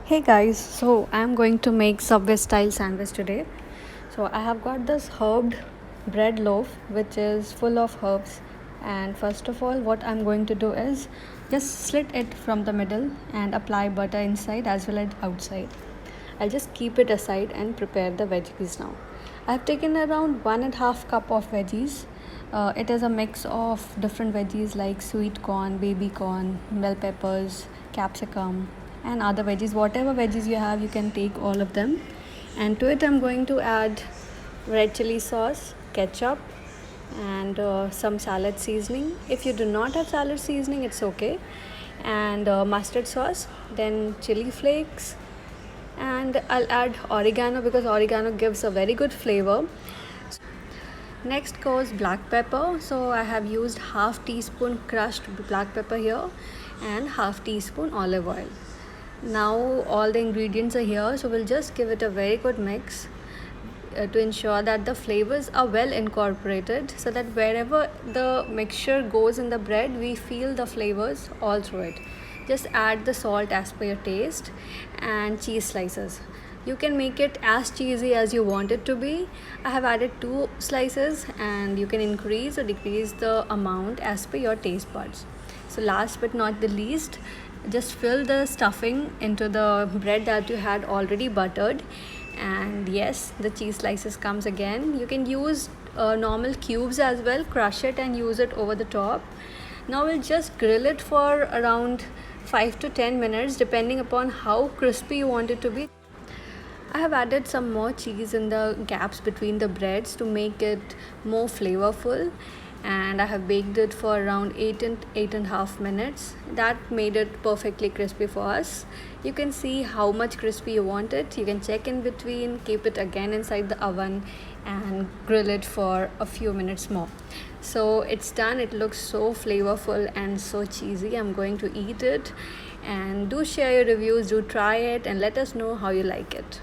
Hey guys, so I'm going to make Subway style sandwich today. So I have got this herbed bread loaf which is full of herbs, and first of all what I'm going to do is just slit it from the middle and apply butter inside as well as outside. I'll just keep it aside and prepare the veggies now. I've taken around 1.5 cup of veggies. It is a mix of different veggies like sweet corn, baby corn, bell peppers, capsicum, and other veggies. Whatever veggies you have, you can take all of them. And to it, I'm going to add red chilli sauce, ketchup, and some salad seasoning. If you do not have salad seasoning, it's okay. And mustard sauce, then chili flakes, and I'll add oregano because oregano gives a very good flavor. Next goes black pepper. So I have used half teaspoon crushed black pepper here and half teaspoon olive oil. Now all the ingredients are here, so we'll just give it a very good mix to ensure that the flavors are well incorporated, so that wherever the mixture goes in the bread, we feel the flavors all through it. Just add the salt as per your taste and cheese slices. You can make it as cheesy as you want it to be. I have added 2 slices, and you can increase or decrease the amount as per your taste buds. So last but not the least, just fill the stuffing into the bread that you had already buttered. And yes, the cheese slices comes again. You can use normal cubes as well, crush it and use it over the top. Now we'll just grill it for around 5 to 10 minutes depending upon how crispy you want it to be. I have added some more cheese in the gaps between the breads to make it more flavorful, and I have baked it for around 8.5 minutes. That made it perfectly crispy for us. You can see how much crispy you want it. You can check in between, keep it again inside the oven and grill it for a few minutes more. So it's done. It looks so flavorful and so cheesy. I'm going to eat it, and do share your reviews, do try it and let us know how you like it.